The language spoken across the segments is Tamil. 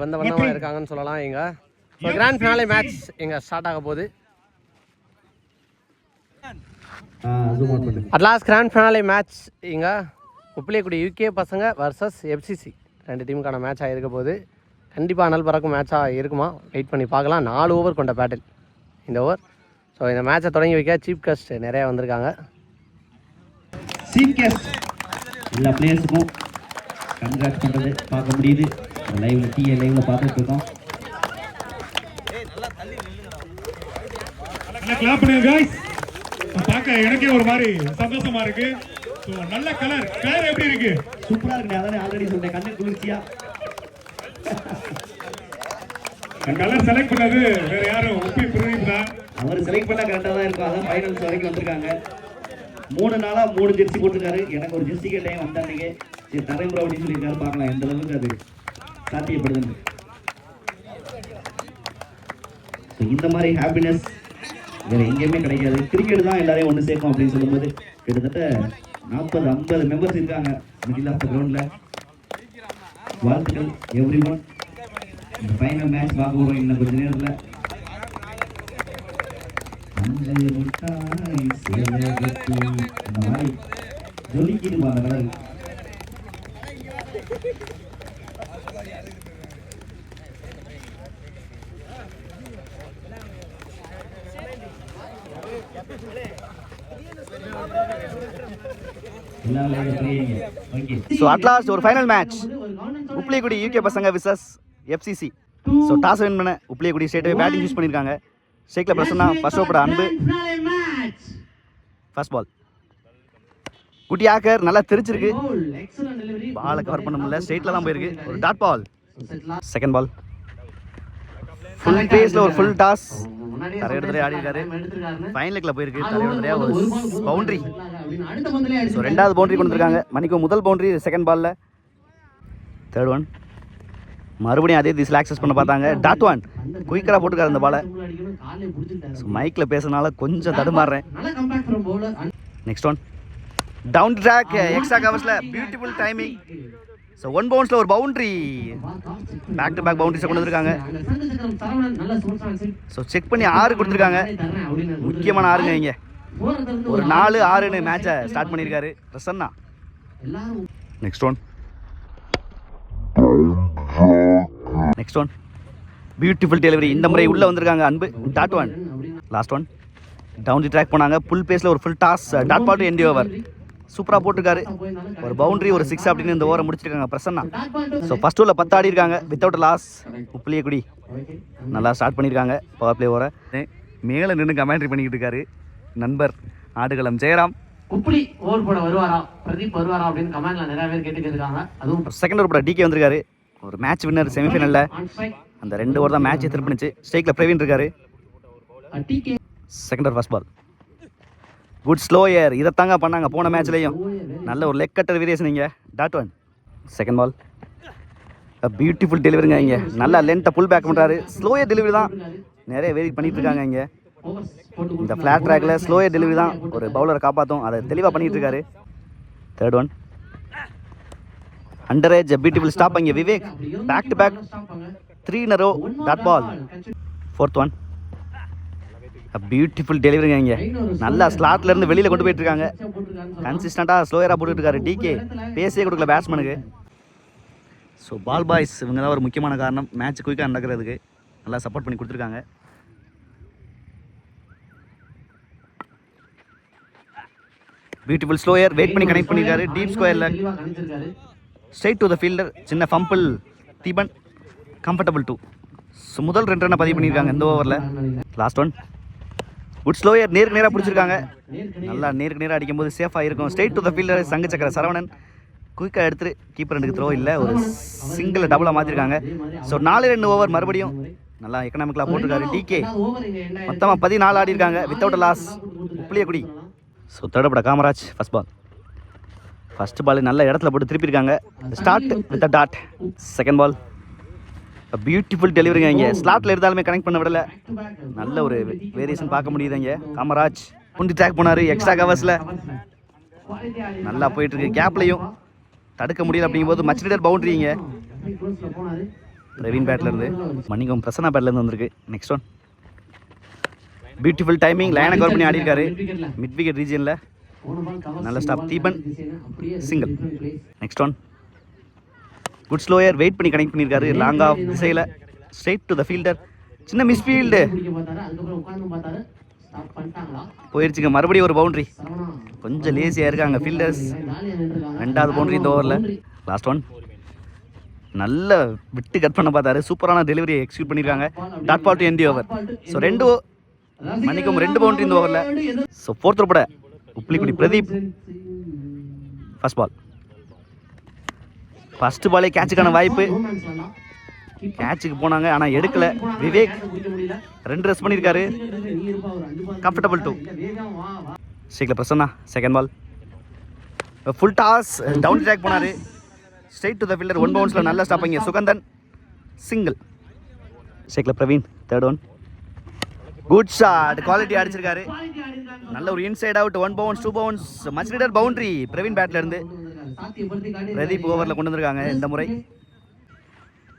வந்த வண்ணமா இருக்காங்கன்னு சொல்லலாம். இங்க கிராண்ட் ஃபினாலே மேட்ச் இங்க ஸ்டார்ட் ஆக போகுது. அட்லாஸ்ட் கிராண்ட் ஃபினாலே மேட்ச் இங்க உப்பிலியக்குடி யூகே பசங்க வர்சஸ் எஃப்சிசி 2 டீமுக்கான மேட்சாக இருக்க போகுது. கண்டிப்பாக அனல் பறக்கும் மேட்சாக இருக்குமா, வெயிட் பண்ணி பார்க்கலாம். 4 ஓவர் கொண்ட பேட்டில் இந்த ஓவர். ஸோ இந்த மேட்சை தொடங்கி வைக்க சீஃப் கெஸ்ட் நிறையா வந்திருக்காங்க. சீஃப் கெஸ்ட் எல்லா பிளேயர்ஸுக்கும் கங்க்ராட் பண்ணுறது பார்க்க முடியுது. லைவ்ல லைவ்ல பார்த்துட்டு இருக்கோம். கிளாப் பண்ணுங்க गाइस. பார்க்க எனக்கே ஒரு மாதிரி சந்தோஷமா இருக்கு. நல்ல கலர் எப்படி இருக்கு? சூப்பரா இருக்கு. அதானே ஆல்ரெடி சொன்னேன், கண்ணு குளிர்ச்சியா. கலர் செலக்ட் பண்ணது வேற யாரும் உப்பி பிரதீப் தான். அவர் செலக்ட் பண்ணா கரெக்டா தான் இருக்கும். அதான் ஃபைனல்ஸ் வரைக்கும் வந்திருக்காங்க. 3 நாளா 3 ஜெர்சி போட்டுருக்காரு. எனக்கு ஒரு ஜெர்சி டைம் வந்தானே சரி தரேன் அப்படின்னு சொல்லியிருக்காரு. பார்க்கலாம் எந்த அளவுக்கு அது சாத்தியப்படுதுன்னு. இந்த மாதிரி ஹாப்பினஸ் வேற எங்கேயுமே கிடைக்காது. கிரிக்கெட் தான் எல்லாரையும் ஒன்று சேர்க்கும் அப்படின்னு சொல்லும்போது கிட்டத்தட்ட 40-50 மெம்பர்ஸ் இருக்காங்க மிடில் ஆஃப் த கிரவுண்ட்ல. வாழ்த்துக்கள் எவ்ரி ஒன். இந்த ஃபைனல் மேட்ச் பார்க்க போகிறோம் இன்னும் கொஞ்ச நேரத்தில். அந்த மாதிரி ஜொலிக்கிட்டு போன கலர். ஸோ அட்லாஸ்ட் ஒரு ஃபைனல் மேட்ச் உப்பிலியக்குடி யூகே பசங்க versus FCC. So toss win பண்ண உப்பிலியக்குடி ஸ்டேட்டவே பேட்டிங் யூஸ் பண்ணியிருக்காங்க. ஸ்ட்ரைக்கில் Prasanna first over Anbu first ball. குட்டி ஆக்கர் நல்லா தெரிச்சிருக்கு. பாலை கவர் பண்ண முடியல, ஸ்ட்ரைட்டில் தான் போயிருக்கு. ஒரு dot ball. Second ball full பேஸில் ஒரு ஃபுல் டாஸ். தரையிடத்துல ஆடி இருக்காரு. ஃபைனலுக்குள்ள போயிருக்கு. தரையிடத்துல ஒரு பவுண்டரி. ஸோ 2வது பவுண்டரி கொண்டு வந்திருக்காங்க. மணிக்கு முதல் பவுண்டரி செகண்ட் பால்ல. தேர்ட் ஒன் மறுபடியும் அதே திசையில் ஆக்சஸ் பண்ண பார்த்தாங்க. டாட் ஒன் குயிக்கராக போட்டுருக்காரு அந்த பாலை. ஸோ மைக்கில் பேசுறதுனால கொஞ்சம் தடுமாறுறேன். Next one down track extra கவர்ஸில் பியூட்டிஃபுல் டைமிங். ஸோ 1 பவுன்ஸில் ஒரு பவுண்டரி. பேக் டு பேக் பவுண்டரிஸை கொண்டு வந்திருக்காங்க. ஸோ செக் பண்ணி 6 கொடுத்துருக்காங்க. முக்கியமான 6ங்க இங்கே. ஒரு 4-6ன்னு மேட்சை ஸ்டார்ட் பண்ணியிருக்காரு Prasanna. Next one beautiful delivery. இந்த முறை உள்ளே வந்திருக்காங்க Anbu. Dot one. Last one down the track போனாங்க. புல் பேஸில் ஒரு full toss. Dot ball to end over. சூப்பராக போட்டிருக்காரு. ஒரு பவுண்டரி ஒரு 6 அப்படின்னு இந்த ஓவரை முடிச்சிருக்காங்க பிரசன்னா. ஸோ ஃபர்ஸ்ட் ஓவரில் 10 ஆடி இருக்காங்க வித்தவுட் லாஸ். உப்பிலியக்குடி நல்லா ஸ்டார்ட் பண்ணியிருக்காங்க பவர் பிளே ஓவரை. மேலே நின்று கமெண்ட்ரி பண்ணிக்கிட்டு இருக்காரு நண்பர் ஆடுகளம் ஜெயராம். உப்பிலி ஓவர் போட வருவாரா, பிரதீப் வருவாரா அப்படின்னு கமெண்ட்ல நிறைய பேர் கேட்டுக்கிருக்காங்க. அதுவும் செகண்ட் ஓவர் போட டிகே வந்திருக்காரு. ஒரு மேட்ச் வின்னர் செமிஃபைனலில். அந்த 2 ஓவர் தான் மேட்சை திருப்பினுச்சு. ஸ்ட்ரைக்கில் பிரவீன் இருக்காரு. Second over first ball good slower. இதைத்தாங்க பண்ணாங்க போன மேட்ச்லேயும். நல்ல ஒரு லெக் கட்டர் வேரியேஷன் இங்கே. Dot one. Second ball beautiful டெலிவரிங்க. இங்கே நல்லா லென்த்தை புல் பேக் பண்ணுறாரு. ஸ்லோயர் டெலிவரி தான் நிறைய வேரி பண்ணிட்டு இருக்காங்க இங்கே. இந்த ஃப்ளாட் ட்ராக்ல ஸ்லோயர் டெலிவரி தான் ஒரு பவுலரை காப்பாற்றும். அதை தெளிவாக பண்ணிட்டு இருக்காரு. Third one under edge beautiful stop. இங்கே Vivek back to back 3 in a row dot ball. Fourth one beautiful டெலிவரிங்க. இங்கே நல்லா ஸ்லாட்ல இருந்து வெளியில் கொண்டு போயிட்டு இருக்காங்க. கன்சிஸ்டண்டாக ஸ்லோயராக போட்டுட்டு இருக்காரு டிகே. பேஸே கொடுக்கல பேட்ஸ்மேனுக்கு. ஸோ பால் பாய்ஸ் இவங்க தான் ஒரு முக்கியமான காரணம் மேட்ச் குயிக்காக நடக்கிறதுக்கு. நல்லா சப்போர்ட் பண்ணி கொடுத்துருக்காங்க. பியூட்டிஃபுல் ஸ்லோயர் வெயிட் பண்ணி கனெக்ட் பண்ணியிருக்காரு. டீப் ஸ்கொயரில் ஸ்ட்ரைட் டு த ஃபீல்டர். சின்ன ஃபம்பிள் தீபன் கம்ஃபர்டபுள் 2. ஸோ முதல் 2 ரன்னை பதிவு பண்ணியிருக்காங்க இந்த ஓவரில். Last one good slower. நேருக்கு நேராக பிடிச்சிருக்காங்க. நல்லா நேருக்கு நேராக அடிக்கும்போது சேஃபாக இருக்கும். ஸ்ட்ரைட் டு த ஃபீல்டர் சங்கு சக்கர சரவணன் குயிக்காக எடுத்துட்டு கீப்பர் 2க்கு த்ரோ இல்லை. ஒரு சிங்கிள் டபுளாக மாற்றிருக்காங்க. ஸோ 4 ரன் ஓவர் மறுபடியும் நல்லா எக்கனாமிக்கலாக போட்டிருக்காரு டிகே. மொத்தமாக 14 ஆடி இருக்காங்க வித்தவுட் லாஸ் உப்பிலியக்குடி. ஸோ தேர்டப்பட Kamaraj first ball. First ball நல்ல இடத்துல போட்டு திருப்பியிருக்காங்க. Start with dot. Second ball beautiful டெலிவரிங்க. இங்கே ஸ்லாட்டில் இருந்தாலுமே கனெக்ட் பண்ண விடலை. நல்ல ஒரு வேரியேஷன் பார்க்க முடியுது. இங்கே காமராஜ் புண்டி ட்ராக் போனார் எக்ஸ்ட்ரா கவர்ஸில். நல்லா போயிட்டுருக்கு. கேப்லையும் தடுக்க முடியல அப்படிங்கும்போது மச் நீடட் பவுண்டரிங்க. பிரவீன் பேட்ல இருந்து மணிக்கம் பிரசன்னா பேட்ல இருந்து வந்திருக்கு. நெக்ஸ்ட் ஒன் பியூட்டிஃபுல் டைமிங், லைனை கவர் பண்ணி ஆடி இருக்காரு. மிட் விக்கெட் ரீஜியன்ல நல்ல stop. Deepan single. Next one good slower, wait பண்ணி கனெக்ட் பண்ணியிருக்காரு. லாங் ஆஃப் திசையில் ஸ்ட்ரெயிட் டு த ஃபீல்டர். சின்ன மிஸ்ஃபீல்டு போயிடுச்சுங்க. மறுபடியும் ஒரு பவுண்டரி. கொஞ்சம் லேசியாக இருக்காங்க ஃபீல்டர்ஸ். ரெண்டாவது பவுண்டரி இந்த ஓவரில். லாஸ்ட் ஒன் நல்ல விட்டு கட் பண்ண பார்த்தாரு. சூப்பரான டெலிவரியை எக்ஸிக்யூட் பண்ணியிருக்காங்க. Dot ball to end the over. So ரெண்டு பவுண்டரி இந்த ஓவரில். So fourth over Uppiliyakudi Pradeep first ball. First பாலே கேட்சுக்கான வாய்ப்பு. கேட்சுக்கு போனாங்க ஆனால் எடுக்கல. விவேக் 2 ரஸ் பண்ணியிருக்காரு. கம்ஃபர்டபுள் 2. ஸ்ட்ரைக்கில் Prasanna second ball. Full toss down track போனார். Straight to the fielder. 1 பவுன்ஸில் நல்ல ஸ்டாப்பிங்க. சுகந்தன் சிங்கிள். ஸ்ட்ரைக்கில் Praveen third one. Good shot, quality அடிச்சிருக்காரு. நல்ல ஒரு inside out. 1 bounce 2 bounce much needed boundary Praveen பேட்ல இருந்து. பிரதீப் ஓவரில் கொண்டு வந்திருக்காங்க இந்த முறை.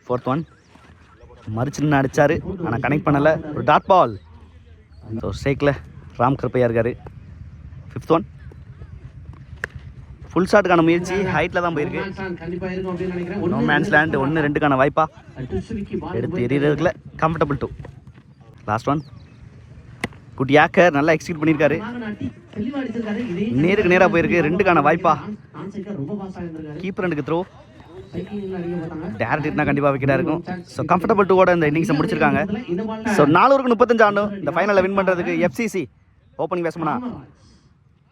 ஃபோர்த் ஒன் மறுச்சின்னு அடிச்சாரு ஆனால் கனெக்ட் பண்ணலை. ஒரு டாட் பால். ஸோ ஸ்ட்ரைக்கில் ராம் கிருப்பையா இருக்காரு. ஃபிஃப்த் ஒன் ஃபுல் ஷாட்டுக்கான முயற்சி ஹைட்டில் தான் போயிருக்கு. No mens land. 1-2க்கான வாய்ப்பா எடுத்து எறிகிறதுக்குள்ள comfortable 2. Last one good yorker நல்லா எக்ஸிக்யூட் பண்ணியிருக்காரு. நேருக்கு நேராக போயிருக்கு. 2க்கான வாய்ப்பா. கீப்பர் ரெண்டுக்கு த்ரோ. டேரக்ட் இருந்தால் கண்டிப்பாக விக்கெட்டாக இருக்கும். ஸோ கம்ஃபர்டபுள் 2 இந்த இன்னிங்ஸை முடிச்சிருக்காங்க. ஸோ 435 ஆண்டும் இந்த ஃபைனலில் வின் பண்ணுறதுக்கு எஃப்சிசி ஓப்பனிங் பேட்ஸ்மனா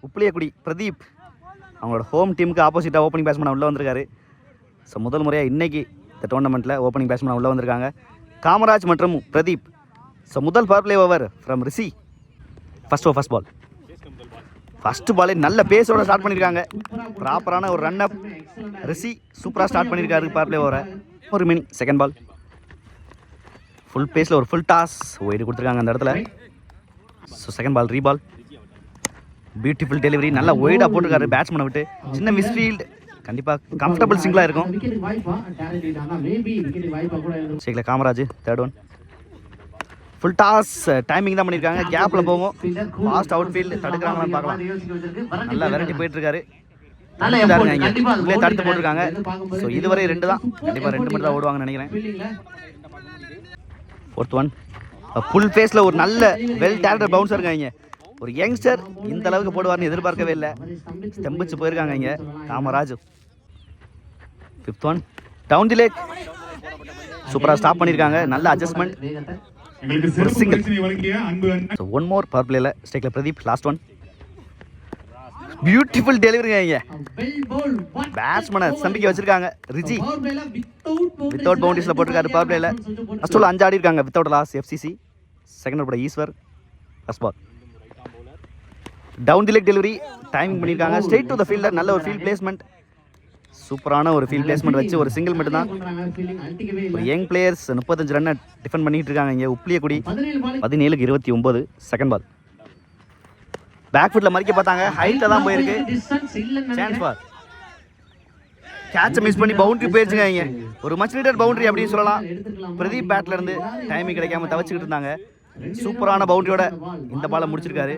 உப்ளியக்குடி பிரதீப் அவங்களோட ஹோம் டீமுக்கு ஆப்போசிட்டாக ஓப்பனிங் பேட்ஸ்மனாக உள்ளே வந்திருக்காரு. ஸோ முதல் முறையாக இன்றைக்கி இந்த டோர்னமெண்ட்டில் ஓப்பனிங் பேட்ஸ்மனாக உள்ளே வந்திருக்காங்க காமராஜ் மற்றும் பிரதீப். ஸோ முதல் power play over from Rishi. First ball. First பாலே நல்ல பேஸோட ஸ்டார்ட் பண்ணியிருக்காங்க. ப்ராப்பரான ஒரு ரன் அப். ரிஷி சூப்பராக ஸ்டார்ட் பண்ணியிருக்காரு பவர் பிளே ஓவரை. ஒரு மினிங் செகண்ட் பால். ஃபுல் பேஸில் ஒரு ஃபுல் டாஸ் ஒயிட் கொடுத்துருக்காங்க அந்த இடத்துல. So second ball reball. Beautiful delivery. நல்லா ஒயிடாக போட்டிருக்காரு பேட்ஸ்மேனை விட்டு. சின்ன மிஸ்ஃபீல்டு. கண்டிப்பாக கம்ஃபர்டபுள் சிங்கிளாக இருக்கும். சீக்கிரம் Kamaraj third one. Full toss timing தான் பண்ணியிருக்காங்க. கேப்பில் போகும். ஃபாஸ்ட் அவுட் ஃபீல்டு தடுக்கிறாங்களான்னு பார்க்கலாம். நல்லா வெரைட்டி போயிட்டு இருக்காரு. தடுத்து போட்டிருக்காங்க. ஸோ இதுவரை 2 தான். கண்டிப்பாக 2 மட்டும் தான் ஓடுவாங்கன்னு நினைக்கிறேன். ஃபோர்த் ஒன் ஃபுல் ஃபேஸில் ஒரு நல்ல வெல் டேலண்டட் பவுன்சர் இருக்காங்க. ஒரு யங்ஸ்டர் இந்த அளவுக்கு போடுவார்னு எதிர்பார்க்கவே இல்லை. ஸ்டெம்பிச்சு போயிருக்காங்க இங்கே Kamaraj. Fifth one down the leg. சூப்பராக ஸ்டாப் பண்ணியிருக்காங்க. நல்ல அட்ஜஸ்ட்மெண்ட். ஒன் மோர் பவர் பிளேல ஸ்ட்ரைக்ல பிரதீப். லாஸ்ட் ஒன் பியூட்டிஃபுல் டெலிவரிங்க. பேட்ஸ்மேனை சம்பிக்க வச்சிருக்காங்க. ரிஜி வித்தவுட் பவுண்டரிஸ்ல போட்டிருக்காரு பவர் பிளேல. ஃபர்ஸ்ட் ஓவர் 5 ஆடி இருக்காங்க without loss FCC. Second over Eswar first ball. Down the leg delivery timing பண்ணியிருக்காங்க. Straight to the fielder. நல்ல ஒரு ஃபீல்ட் பிளேஸ்மெண்ட். சூப்பரான ஒரு ஃபீல்ட் பிளேஸ்மெண்ட் வச்சு ஒரு சிங்கிள் மட்டும் தான். ஒரு யங் பிளேயர்ஸ் 35 ரன்னை டிஃபெண்ட் பண்ணிட்டு இருக்காங்க இங்கே உப்ளியக்குடி. 17க்கு 29. Second ball. பேக் ஃபுட்ல மறிக்க பார்த்தாங்க. ஹைட்ல தான் போயிருக்கு. சான்ஸ் ஃபார் கேட்சை மிஸ் பண்ணி பவுண்டரி போயிருச்சுங்க இங்கே. ஒரு மச் நீடட் பவுண்டரி அப்படின்னு சொல்லலாம். பிரதீப் பேட்ல இருந்து டைமிங் கிடைக்காம தவச்சுக்கிட்டு இருந்தாங்க. சூப்பரான பவுண்டரியோட இந்த பாலை முடிச்சிருக்காரு.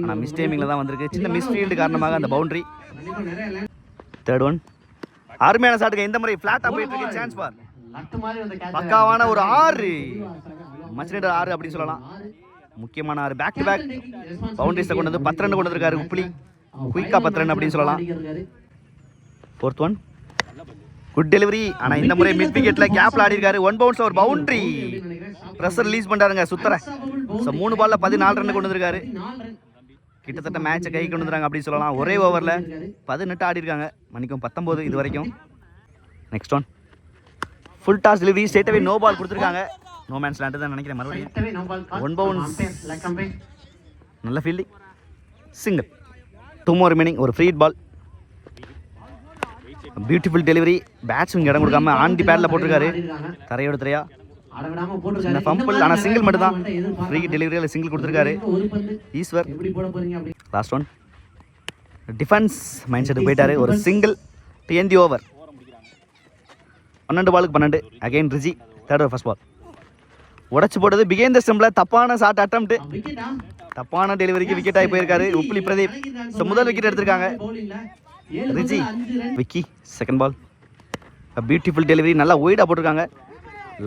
ஆனால் மிஸ் டைமிங்ல தான் வந்திருக்கு. சின்ன மிஸ் ஃபீல்டு காரணமாக அந்த பவுண்டரி. தேர்ட் ஒன் அருமையான ஷாட்டுங்க. இந்த முறை ஃபிளாட்டா போயிட்டு இருக்கு. சான்ஸ் ஃபார் பக்காவான ஒரு 6 மச் நீடட் 6 அப்படின்னு சொல்லலாம். முக்கியமான 6 பேக் டு பேக் பவுண்டரிஸை கொண்டு வந்து 10 ரன் கொண்டு வந்திருக்காரு உப்ளி. குயிக்கா 10 ரன் அப்படின்னு சொல்லலாம். Fourth one good delivery. ஆனா இந்த முறை மிட் விக்கெட்ல கேப்ல ஆடி இருக்காரு. 1 பவுன்ஸ்ல ஒரு பவுண்டரி. பிரஷர் ரிலீஸ் பண்றாருங்க சுத்தர. ஸோ 3 பால்ல 14 ரன் கொண்டு வந்திருக்காரு. கிட்டத்தட்ட மேட்சை கை கொண்டு வந்துறாங்க அப்படின்னு சொல்லலாம். ஒரே ஓவரில் 18 ஆடி இருக்காங்க. மணிக்கும் 19 இது வரைக்கும். Next one full toss delivery. Straight away no ball கொடுத்துருக்காங்க. நோ மேன்ஸ் லேண்ட் தான் நினைக்கிறேன். மறுபடியும் 1 பவுன்ஸ். நல்ல ஃபீல்டிங். சிங்கிள். 2 more remaining. ஒரு free ball. Beautiful delivery. Batsman இடம் கொடுக்காம ஆண்டி பேட்ல போட்டிருக்காரு. தரையோட திரையா இந்த ஃபம்பிள். ஆனால் சிங்கிள் மட்டும் தான். ஃப்ரீ டெலிவரியில் சிங்கிள் கொடுத்துருக்காரு Eswar. Last one defence mind set போயிட்டாரு. ஒரு single to end the over. 12 பாலுக்கு 12. Again Riji third over first ball உடச்சு போட்டது பிகைன் த ஸ்டம்பில் தப்பான ஷாட் அட்டம்ப்ட், தப்பான டெலிவரிக்கு விக்கெட் ஆகி போயிருக்காரு உப்புலி பிரதீப். ஸோ முதல் விக்கெட் எடுத்திருக்காங்க Riji. Vicky second ball beautiful delivery, நல்லா ஒய்டாக போட்டிருக்காங்க.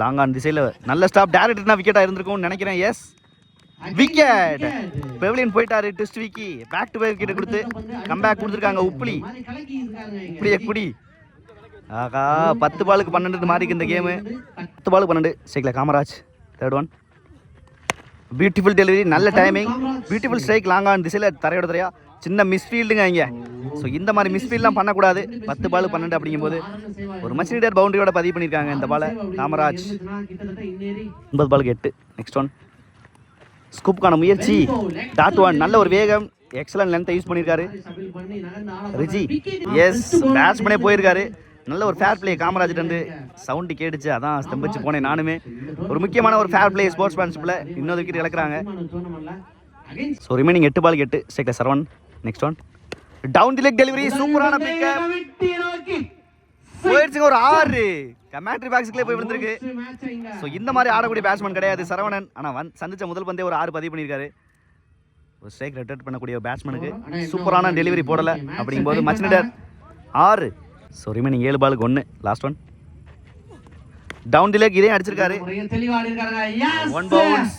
லாங் ஆன் திசையில் நல்ல ஸ்டாப், டேரக்டர்னா விக்கெட்டாக இருந்திருக்கும்னு நினைக்கிறேன். எஸ் விக்கெட், பெவிலியன் போயிட்டாரு. டெஸ்ட் விக்கி பேக் டு பேக் விக்கெட் கொடுத்து கம்பேக் கொடுத்துருக்காங்க உப்புலி. உப்புலிய குடி. ஆகா 10 பாலுக்கு 12 மாறிக்கு இந்த கேமு. 10 பாலுக்கு 12 ஸ்ட்ரைக்கில் Kamaraj third one. Beautiful delivery, நல்ல timing, beautiful strike long on திசையில் தரையோட தரையா. சின்ன மிஸ்ஃபீல்டுங்க இங்கே. ஸோ இந்த மாதிரி மிஸ்ஃபீல்ட்லாம் பண்ணக்கூடாது. 10 பால் 12 அப்படிங்கும்போது ஒரு மச் நீடர் பவுண்டரியோட பதிவு பண்ணியிருக்காங்க இந்த பாலை காமராஜ். 9 பாலுக்கு 8. நெக்ஸ்ட் ஒன் ஸ்கூப்புக்கான முயற்சி, டாட் ஒன், நல்ல ஒரு வேகம், எக்ஸலன்ட் லென்த்தை யூஸ் பண்ணியிருக்காரு ரிஜி. எஸ் பேட்ஸ்மேனே போயிருக்காரு. நல்ல ஒரு ஃபேர் பிளே காமராஜ் வந்து சவுண்டு கேட்டுச்சு, அதான் ஸ்தம்பிச்சு போனேன் நானுமே. ஒரு முக்கியமான ஒரு ஃபேர் பிளே ஸ்போர்ட்ஸ் மேன்ஷிப்பில் இன்னொரு விக்கெட் இழக்கிறாங்க. ஸோ ரிமைனிங் 8 பாலுக்கு 8 ஸ்ட்ரைக்கில் Saravan. Next one down the leg delivery, சூப்பரான பிக்கப் போயிடுச்சுங்க. ஒரு 6 கமெண்ட்ரி பாக்ஸுக்குள்ளே போய் விழுந்திருக்கு. ஸோ இந்த மாதிரி ஆடக்கூடிய பேட்ஸ்மேன் கிடையாது சரவணன். ஆனால் சந்திச்ச முதல் பந்தே ஒரு 6 பதிவு பண்ணியிருக்காரு. ஒரு ஸ்ட்ரைக் ரிட்டர்ன் பண்ணக்கூடிய பேட்ஸ்மேனுக்கு சூப்பரான டெலிவரி போடலை அப்படிங்கும்போது மச் நீடர் 6. ஸோ ரிமைனிங் 7 பாலுக்கு 1 last one down the leg, இதே அடிச்சிருக்காரு. 1 பவுன்ஸ்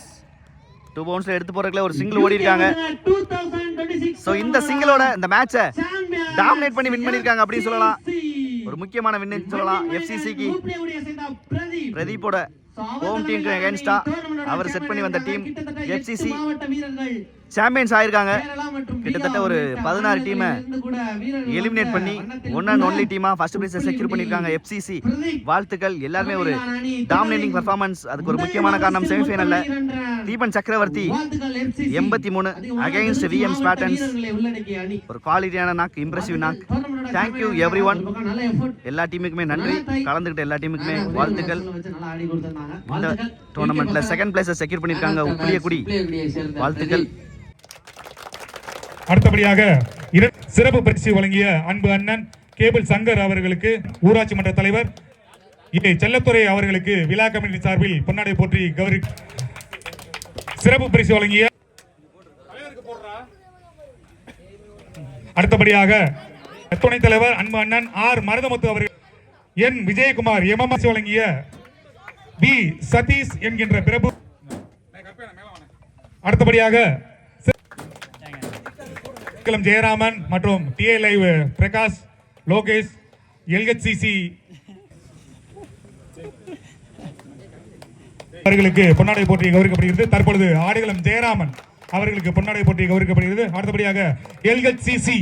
2 பவுன்ஸ்ல எடுத்து போறதுக்குள்ள ஒரு சிங்கிள் ஓடி இருக்காங்க. ஸோ இந்த சிங்கிளோட இந்த மேட்சை டாமினேட் பண்ணி வின் பண்ணியிருக்காங்க அப்படின்னு சொல்லலாம். ஒரு முக்கியமான வின்னு சொல்லலாம். எஃப்சிசிக்கு பிரதீப்போட ஹோம் டீமுக்கு அகைன்ஸ்டா அவர் செட் பண்ணி வந்த டீம் எஃப்சிசி சாம்பியன்ஸ் ஆயிருக்காங்க. கிட்டத்தட்ட ஒரு 16 டீமை எலிமினேட் பண்ணி ஒன் அண்ட் ஒன்லி டீமா ஃபர்ஸ்ட் பிரைஸை செக்யூர் பண்ணியிருக்காங்க எஃப்சிசி. வாழ்த்துக்கள், எல்லாருமே ஒரு டாமினேட்டிங் பர்ஃபார்மன்ஸ். அதுக்கு ஒரு முக்கியமான காரணம் செமிஃபைனல்ல தீபன் சக்கரவர்த்தி 83 அகைன்ஸ்ட் விஎம் ஸ்பாட்டன்ஸ். ஒரு குவாலிட்டியான knock, impressive knock. Thank you every one, எல்லா டீமுக்குமே நன்றி, கலந்துக்கிட்ட எல்லா டீமுக்குமே வாழ்த்துக்கள். இந்த டோர்னமெண்ட்ல செகண்ட் பிளேஸை செக்யூர் பண்ணியிருக்காங்க உப்புலியக்குடி, வாழ்த்துக்கள். அடுத்தபடியாக சிறப்பு பரிசு வழங்கிய அன்பு அண்ணன் கேபிள் சங்கர் அவர்களுக்கு ஊராட்சி மன்ற தலைவர் செல்லத்துறை அவர்களுக்கு விழா கமிட்டி சார்பில் பொன்னாடை போற்றி கௌரவி சிறப்பு பரிசு வழங்கிய. அடுத்தபடியாக துணைத் தலைவர் அன்பு அண்ணன் ஆர் மருதமுத்து அவர்கள் என் விஜயகுமார் எம்எம்எஸ் வழங்கிய பி சதீஷ் என்கின்ற பிரபு. அடுத்தபடியாக ஜெயராமன் மற்றும் டிஏ லைவ் பிரகாஷ் லோகேஷ் எல்ஹெச்சிசி அவர்களுக்கு பொன்னாடை போட்டி கௌரவிக்கப்படுகிறது. தற்பொழுது ஆடுகளம் ஜெயராமன் அவர்களுக்கு பொன்னாடை போட்டி கௌரவிக்கப்படுகிறது. அடுத்தபடியாக எல்ஹெச்சிசி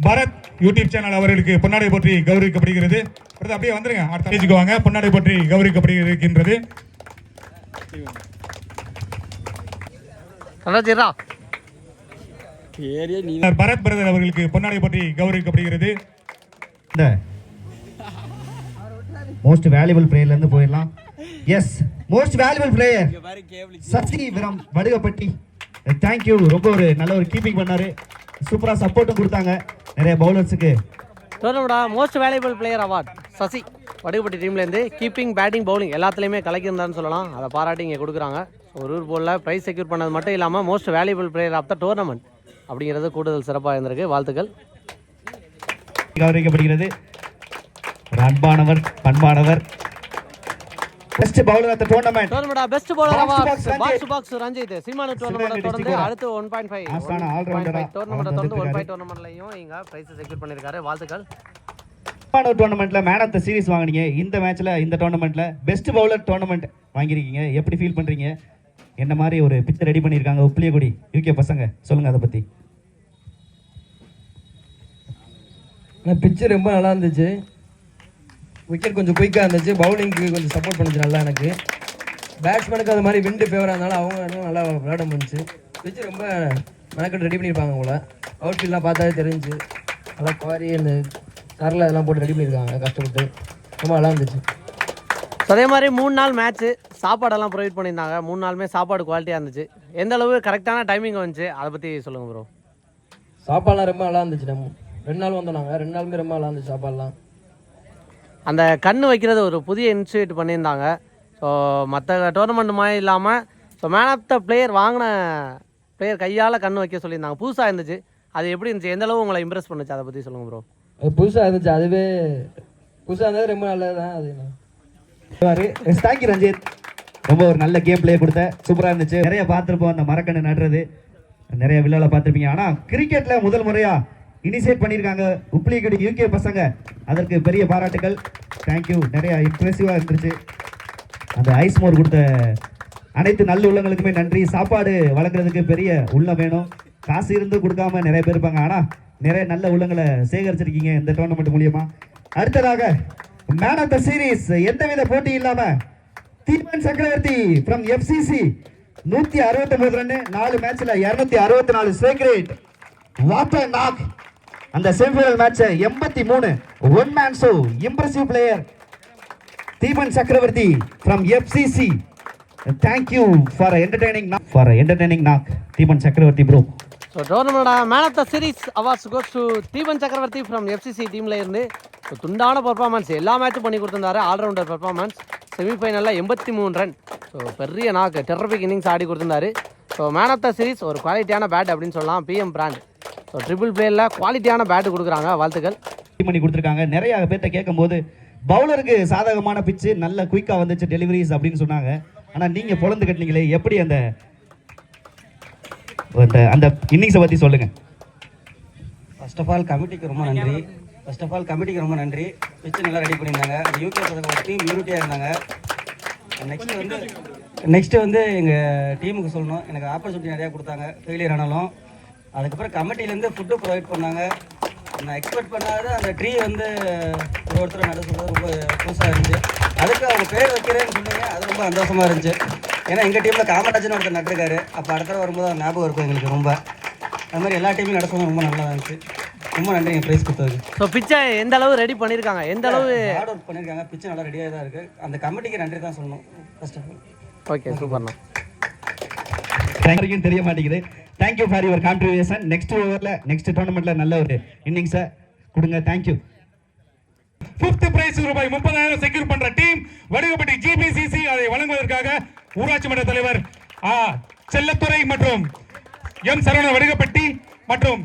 பரத் யூடியூப் சேனல் அவர்களுக்கு பொன்னாடை போட்டி கௌரவிக்கப்படுகிறது. அப்படியே வந்துருங்க, அடுத்த பேஜுக்கு வாங்க. பொன்னாடை போட்டி கௌரவிக்கப்படுகின்றது. பரத் பிரதர் அவர்களுக்கு பொன்னாடை போட்டி கௌரவிக்கப்படுகிறது. இந்த மோஸ்ட் வேல்யூபிள் பிளேயர்ல இருந்து போயிடலாம். Yes most valuable player Sasi விரம் வடுகப்பட்டி. தேங்க்யூ, ரொம்ப ஒரு நல்ல ஒரு கீப்பிங் பண்ணாரு, சூப்பரா சப்போர்ட்டும் கொடுத்தாங்க நிறைய பவுலர்ஸுக்கு. டோர்னமெண்டா most valuable player award Sasi Vadugapatti டீம்லேருந்து கீப்பிங், பேட்டிங், பவுலிங் எல்லாத்துலேயுமே கலக்கியிருந்தான்னு சொல்லலாம். அதை பாராட்டி இங்கே கொடுக்குறாங்க. ஒரு ஊர் போலில் ப்ரைஸ் செக்யூர் பண்ணது மட்டும் இல்லாமல் most valuable player of the tournament அப்படிங்கிறது கூடுதல் சிறப்பாக இருந்திருக்கு. வாழ்த்துக்கள். கௌரவிக்கப்படுகிறது. ஒரு அன்பானவர், பண்பானவர், best bowler of the tournament. டோர்னமெண்டா best bowler award box to box Ranjith சீமானு டோர்னமெண்ட் தொடர்ந்து அடுத்து 1.5 டோர்னமெண்ட் தொடர்ந்து 1.5 டோர்னமெண்ட்லயும் இங்க பிரைஸ் செக்யூர் பண்ணிருக்காரு. வாழ்த்துக்கள். டோர்னமெண்ட்ல மேன் ஆஃப் தி சீரிஸ் வாங்குனீங்க. இந்த மேட்ச்ல இந்த டோர்னமெண்ட்ல பெஸ்ட் பவுலர் டோர்னமெண்ட் வாங்கியிருக்கீங்க. எப்படி ஃபீல் பண்றீங்க? என்ன மாதிரி ஒரு பிச்சை ரெடி பண்ணியிருக்காங்க உப்புலியக்குடி யூகே பசங்க, சொல்லுங்க அதை பத்தி. பிச்சு ரொம்ப நல்லா இருந்துச்சு. விக்கெட் கொஞ்சம் குயிக்காக இருந்துச்சு. பவுலிங்க்கு கொஞ்சம் சப்போர்ட் பண்ணுச்சு நல்லா. எனக்கு பேட்ஸ்மேனுக்கு அது மாதிரி விண்டு ஃபேவராக இருந்தாலும் அவங்க நல்லா விளையாட முடிஞ்சு. பிச்சு ரொம்ப மெனக்கட்டு ரெடி பண்ணியிருப்பாங்க உங்களை. அவுட் ஃபீல்ட்லாம் பார்த்தாலே தெரிஞ்சு நல்லா குவாரி இந்த கரில் அதெல்லாம் போட்டு ரெடி பண்ணியிருக்காங்க கஷ்டப்பட்டு. ரொம்ப நல்லா இருந்துச்சு. அதே மாதிரி 3 நாள் மேட்ச்சு சாப்பாடெல்லாம் ப்ரொவைட் பண்ணியிருந்தாங்க. 3 நாளுமே சாப்பாடு குவாலிட்டியாக இருந்துச்சு. எந்த அளவு கரெக்டான டைமிங் வந்துச்சு அதை பற்றி சொல்லுங்கள் ப்ரோ. சாப்பாடுலாம் ரொம்ப நல்லா இருந்துச்சு. நம்ம 2 நாள் வந்தோம் நாங்கள். 2 நாளுமே ரொம்ப நல்லா இருந்துச்சு சாப்பாடுலாம். அந்த கண் வைக்கிறது ஒரு புதிய இனிஷியேட் பண்ணியிருந்தாங்க. ஸோ மற்ற டோர்னமெண்ட் மாதிரி இல்லாமல் so man of the player வாங்கின பிளேயர் கையால் கண் வைக்க சொல்லியிருந்தாங்க. புதுசாக இருந்துச்சு. அது எப்படி இருந்துச்சு, எந்த அளவு உங்களை இம்ப்ரெஸ் பண்ணுச்சு, அதை பற்றி சொல்லுங்கள் ப்ரோ. அது புதுசாக இருந்துச்சு, அதுவே புதுசாக இருந்தது ரொம்ப நல்லது தான். அது தேங்க்யூ ரஞ்சித், ரொம்ப ஒரு நல்ல கேம் பிளே கொடுத்த, சூப்பராக இருந்துச்சு. நிறைய பார்த்துருப்போம் அந்த மரக்கண்ணு நடுறது, நிறைய விழாவில் பார்த்துருப்பீங்க. ஆனால் கிரிக்கெட்டில் முதல் முறையாக இனிஷியேட் பண்ணியிருக்காங்க உப்ளிகடி யூகே பசங்க, அதற்கு பெரிய பாராட்டுகள். தேங்க்யூ, நிறைய இம்ப்ரெசிவாக இருந்துச்சு. அந்த ஐஸ் மோர் கொடுத்த அனைத்து நல்ல உள்ளங்களுக்குமே நன்றி. சாப்பாடு வழங்குறதுக்கு பெரிய உள்ளம் வேணும், காசு இருந்து கொடுக்காம நிறைய பேர் இருப்பாங்க. ஆனால் நிறைய நல்ல உள்ளங்களை சேகரிச்சிருக்கீங்க இந்த டோர்னமெண்ட் மூலியமா. அடுத்ததாக மேன் ஆஃப் த சீரீஸ், எந்தவித போட்டி இல்லாம Deepan Chakravarthy from FCC 169 run, 4 மேட்ச்ல 264 strike rate. What a knock! அந்த semifinal match 83 one man show. Impressive player Deepan Chakravarthy from FCC. Thank you for entertaining knock, Deepan Chakravarthy bro. So டோர்னமெண்டோட man of the series awards goes to Deepan Chakravarthy from FCC டீமில் இருந்து. ஸோ துண்டான பர்ஃபார்மன்ஸ், எல்லா மேட்சும் பண்ணி கொடுத்துருந்தாரு. Allrounder performance. செமிஃபைனலில் 83 ரன். ஸோ பெரிய நாக்கு, டெரபிக் இன்னிங்ஸ் ஆடி கொடுத்துருந்தாரு. So man of the series ஒரு குவாலிட்டியான பேட் அப்படின்னு சொல்லலாம். PM brand. ஸோ ட்ரிபிள் பிளேயில் குவாலிட்டியான பேட்டு கொடுக்குறாங்க. வாழ்த்துக்கள் பண்ணி கொடுத்துருக்காங்க. நிறைய பேர்ட்ட கேட்கும்போது பவுலருக்கு சாதகமான பிச்சு, நல்ல குயிக்காக வந்துச்சு டெலிவரிஸ் அப்படின்னு சொன்னாங்க. ஆனால் நீங்கள் பொழந்து கட்டினீங்களே, எப்படி அந்த அந்த இன்னிங்ஸை பற்றி சொல்லுங்கள். ஃபர்ஸ்ட் ஆஃப் ஆல் கமிட்டிக்கு ரொம்ப நன்றி. பிச்சு நல்லா ரெடி பண்ணியிருந்தாங்க. யூகே பசங்க டீம் யூனிட்டியாக இருந்தாங்க. நெக்ஸ்ட்டு வந்து எங்கள் டீமுக்கு சொல்லணும், எனக்கு ஆப்பர்ச்சுனிட்டி நிறையா கொடுத்தாங்க ஃபெயிலியர் ஆனாலும். அதுக்கப்புறம் கமிட்டிலேருந்து ஃபுட்டு ப்ரொவைட் பண்ணாங்க. நான் எக்ஸ்பெக்ட் பண்ணாத அந்த ட்ரீ வந்து ஒருத்தர் நட சொல்கிறது ரொம்ப புதுசாக இருந்துச்சு. அதுக்கு அவங்க பேர் வைக்கிறேன்னு சொன்னீங்க, அது ரொம்ப சந்தோஷமாக இருந்துச்சு. ஏன்னா எங்கள் டீமில் காமராஜன் ஒருத்தர் நட்டுருக்காரு. அப்போ அடுத்த தடவை வரும்போது அது ஞாபகம் இருக்கும் எங்களுக்கு ரொம்ப. அது மாதிரி எல்லா டீமும் நட சொல்ல ரொம்ப நல்லா இருந்துச்சு. ரொம்ப நன்றி எங்கள் ப்ரைஸ் கொடுத்ததுக்கு. ஸோ பிச்சை எந்த அளவு ரெடி பண்ணியிருக்காங்க, எந்த அளவு ஹார்ட் ஒர்க் பண்ணியிருக்காங்க. பிச்சு நல்லா ரெடியாக தான் இருக்குது. அந்த கமிட்டிக்கு நன்றி தான் சொல்லணும் ஃபர்ஸ்ட் ஆஃப் ஆல். ஓகே, சூப்பர்ண்ணா. தேங்க்யூ, தெரிய மாட்டேங்குது. Thank you for your contribution. Next ஓவரில் நெக்ஸ்ட் டோர்னமெண்ட்ல நல்ல ஒரு இன்னிங்ஸை கொடுங்க. தேங்க்யூ. 5th பிரைஸ் ரூபாய் 30,000 செக்யூர் பண்ற டீம் வடுகப்பட்டி ஜிபிசிசி. அதை வழங்குவதற்காக ஊராட்சி மன்ற தலைவர் செல்லத்துறை மற்றும் எம் சரவணன் வடுகப்பட்டி மற்றும்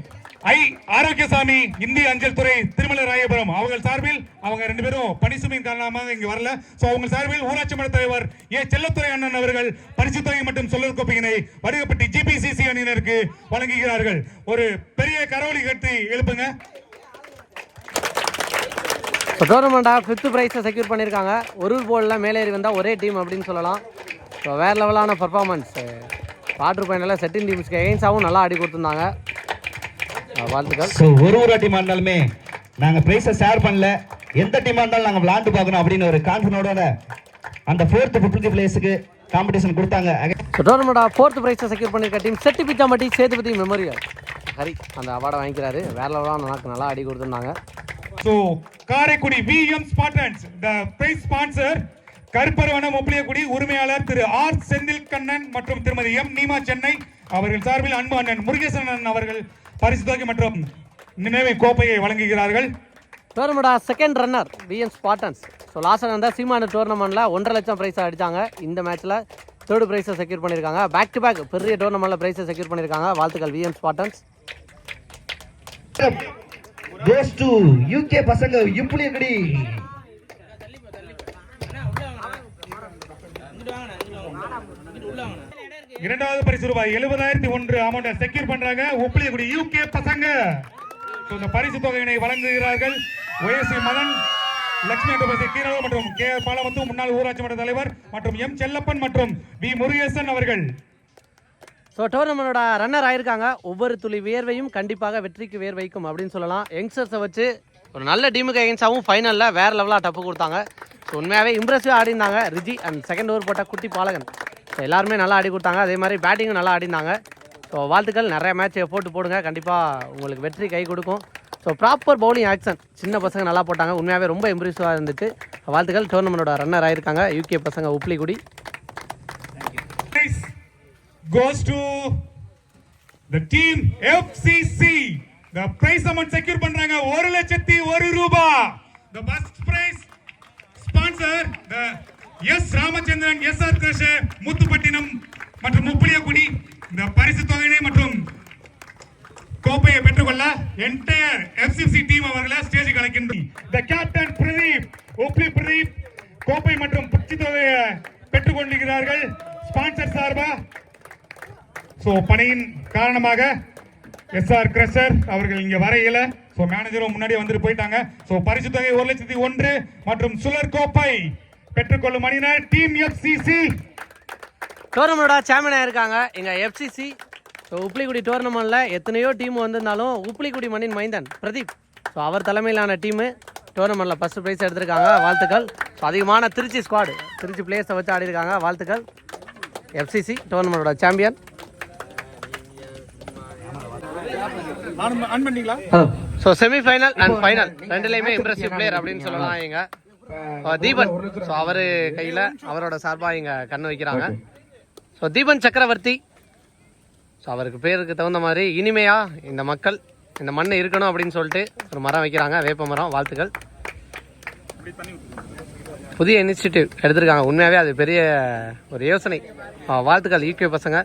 ஆரோக்கியசாமி இந்திய அஞ்சல் துறை திருமலை ராயபுரம் அவர்கள் சார்பில், அவங்க 2 பேரும் பணிசுமையின் காரணமாக இங்கு வரல. சோ அவங்க சார்பில் ஊராட்சி மன்ற தலைவர் செல்லத்துறை அண்ணன் அவர்கள் பரிசுத்தொகை மற்றும் சொல்லல் கோப்பையினை வடுகப்பட்டி ஜிபிசிசி அணியினருக்கு வழங்குகிறார்கள். ஒரு பெரிய கரவொலி கட்டி எழுப்புங்க. ஸோ டோர்னமெண்ட்டாக 5th ப்ரைஸை செக்யூர் பண்ணியிருக்காங்க. ஒரு போலில் மேலேறி வந்தால் ஒரே டீம் அப்படின்னு சொல்லலாம். ஸோ வேறு லெவலான பர்ஃபார்மன்ஸ். குவார்டர் ஃபைனலில் செட்டிங் டீம்ஸ்க்கு எகெயின்ஸ்டாகவும் நல்லா ஆடி கொடுத்துருந்தாங்க. வாழ்த்துக்கள். ஸோ ஒரு டீமாக இருந்தாலுமே நாங்கள் ப்ரைஸை ஷேர் பண்ணல, எந்த டீமாக இருந்தாலும் நாங்கள் விளாண்டு பார்க்கணும் அப்படின்னு ஒரு கான்ஃபிடனோட அந்த 4th 5th பிளேஸுக்கு காம்படிஷன் கொடுத்தாங்க. ஸோ டோர்னமெண்ட்டாக 4th ப்ரைஸை செக்யூர் பண்ணியிருக்க டீம் செட்டி பிச்சாம்பட்டி சேதுபதி மெமோரியல். ஹரி அந்த அவார்டை வாங்கிக்கிறாரு. வேறு லெவலான நல்லா ஆடி கொடுத்துருந்தாங்க. So, Karaikudi VM Spartans, the prize sponsor கருப்பரவனம் ஒப்பிலியக்குடி உரிமையாளர் திரு ஆர் செந்தில் கண்ணன் மற்றும் திருமதி எம் நீமா சென்னை அவர்கள் சார்பில் அன்பு அண்ணன் முருகேசன் அவர்கள் பரிசு தொகை மற்றும் நினைவு கோப்பையை வழங்குகிறார்கள். டோர்னமெண்டா second runner VM Spartans. So last நடந்த சீமானு டோர்னமெண்ட்டில் 1.5 லட்சம் ப்ரைஸை அடித்தாங்க. இந்த மேட்ச்சில் 3rd ப்ரைஸை செக்யூர் பண்ணியிருக்காங்க. பேக் டு பேக் பெரிய டோர்னமெண்ட்டில் ப்ரைஸை செக்யூர் பண்ணியிருக்காங்க. வாழ்த்துக்கள் VM Spartans. goes to UK பசங்க உப்ளியக்குடி. இரண்டாவது பரிசு ரூபாய் 70,001 அமௌண்ட் செக்யூர் பண்றாங்க உப்ளியக்குடி UK பசங்க. இந்த பரிசு தொகையினை வழங்குகிறார்கள் ஒய்எஸ்சி மதன், லட்சுமி கீரவ மற்றும் கே பாலமுத்து முன்னாள் ஊராட்சி மன்ற தலைவர் மற்றும் எம் செல்லப்பன் மற்றும் வி முருகேசன் அவர்கள். ஸோ டோர்னமெண்டோட ரன்னர் ஆயிருக்காங்க. ஒவ்வொரு துளி வியர்வையும் கண்டிப்பாக வெற்றிக்கு வேர் வைக்கும் அப்படின்னு சொல்லலாம். யங்ஸ்டர்ஸை வச்சு ஒரு நல்ல டீமுக்கு எகெயின்ஸ்டாகவும் ஃபைனலில் வேறு லெவலாக டப்பு கொடுத்தாங்க. ஸோ உண்மையாகவே இம்ப்ரெசிவாக ஆடிருந்தாங்க ரிஜி அண்ட் செகண்ட் ஓவர் போட்ட குட்டி பாலகன். ஸோ எல்லாருமே நல்லா ஆடி கொடுத்தாங்க. அதே மாதிரி பேட்டிங்கும் நல்லா ஆடினாங்க. ஸோ வாழ்த்துக்கள், நிறைய மேட்ச் போடுங்க, கண்டிப்பாக உங்களுக்கு வெற்றி கை கொடுக்கும். ஸோ ப்ராப்பர் பவுலிங் ஆக்ஷன், சின்ன பசங்க நல்லா போட்டாங்க. உண்மையாகவே ரொம்ப இம்ப்ரெசிவாக இருந்துச்சு. வாழ்த்துக்கள். டோர்னமெண்டோட ரன்னர் ஆயிருக்காங்க யூகே பசங்க உப்ளிகுடி. Goes to the team FCC. The prize amount secure பண்றாங்க 1,01,000 ரூபாய். The first prize sponsor S Ramachandran, S R Krishna, Muthupattinam மற்றும் முப்புளியக்குடி இந்த பரிசு தொகையினை மற்றும் கோப்பையை பெற்றுக்கொள்ள என்டையர் FCC டீம் அவர்களை ஸ்டேஜுக்கு அழைக்கின்றோம். தி கேப்டன் பிரதீப், உப்ளி பிரதீப் கோப்பை மற்றும் பரிசு தொகையை பெற்றுக் கொண்டிருக்கிறார்கள் ஸ்பான்சர் சார்பா. சோ பணியின் காரணமாக எஸ்ஆர் கிரஷர் அவர்கள் இங்க வரையில, சோ மேனேஜரும் முன்னாடி வந்துட்டு போயிட்டாங்க. சோ பரிசு தொகை 1,01,000 மற்றும் சுழற் கோப்பை பெற்றுக்கொள்ளும் அணியினர் டீம் FCC. டோர்னமெண்டோட சாம்பியனாக இருக்காங்க எங்கள் FCC. ஸோ உப்ளிக்குடி டோர்னமெண்ட்டில் எத்தனையோ டீம் வந்திருந்தாலும் உப்ளிக்குடி மண்ணின் மைந்தன் பிரதீப், ஸோ அவர் தலைமையிலான டீமு டோர்னமெண்ட்டில் ஃபஸ்ட்டு ப்ரைஸ் எடுத்திருக்காங்க. வாழ்த்துக்கள். ஸோ அதிகமான திருச்சி ஸ்குவாடு, திருச்சி பிளேயர்ஸை வச்சு ஆடிருக்காங்க. வாழ்த்துக்கள். FCC டோர்னமெண்டோட champion. So semifinal and final ரெண்டுலேயுமே இம்ப்ரெசிவ் பிளேயர் அப்படின்னு சொல்லலாம் எங்க தீபன். ஸோ அவர் கையில் அவரோட சார்பாக இங்கே கண்ணு வைக்கிறாங்க. ஸோ தீபன் சக்கரவர்த்தி, ஸோ அவருக்கு பேருக்கு தகுந்த மாதிரி இனிமையா இந்த மக்கள் இந்த மண் இருக்கணும் அப்படின்னு சொல்லிட்டு ஒரு மரம் வைக்கிறாங்க, வேப்ப மரம். வாழ்த்துக்கள். புதிய இனிஷியேட்டிவ் எடுத்திருக்காங்க, உண்மையாகவே அது பெரிய ஒரு யோசனை. வாழ்த்துக்கள் யூகே பசங்க.